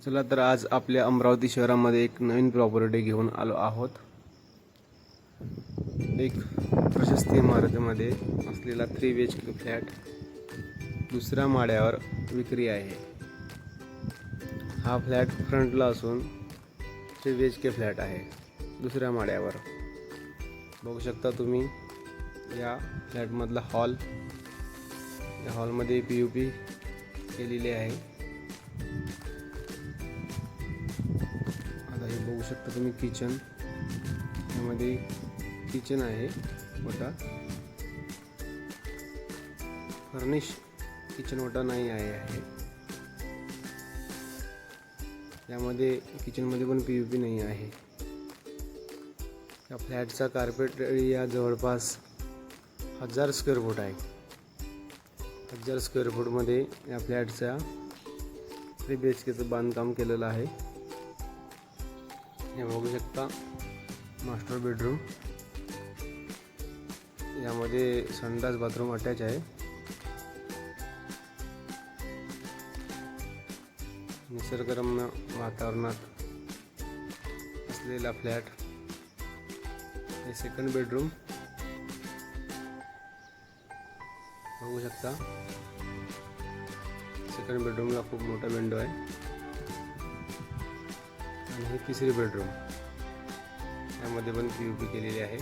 चला तर आज आपल्या अमरावती शहरामध्ये एक नवीन प्रॉपर्टी घेऊन आलो आहोत। एक प्रशस्त इमारतीमध्ये असलेला 3 BHK फ्लॅट दुसऱ्या माळ्यावर विक्री आहे। हा फ्लॅट फ्रंटला असून 3 BHK फ्लॅट आहे। दुसऱ्या माळ्यावर बघू शकता तुम्ही या फ्लॅटमधला हॉल। या हॉलमध्ये POP केलेले आहे। आता हे बघू शकता तुम्ही किचन, यामध्ये किचन आहे मोठा, फर्निश किचन मोठा नाही आहे। यामध्ये किचनमध्ये पण POP नाही आहे। या फ्लॅटचा कार्पेट एरिया जवळपास 1000 स्क्वेअर फूट आहे। 1000 स्क्वेअर फूटमध्ये या फ्लॅटचा 3 BHKचं बांधकाम केलेलं आहे। हे बघू शकता मास्टर बेडरूम, यामध्ये संडास बाथरूम अटॅच आहे। निसर्गरम्य वातावरणात असलेला फ्लॅट। हे सेकंड बेडरूम बघू शकता। सेकंड बेडरूमला खूप मोठा विंडो आहे आणि हे तिसरी बेडरूम, यामध्ये पण POP केलेली आहे।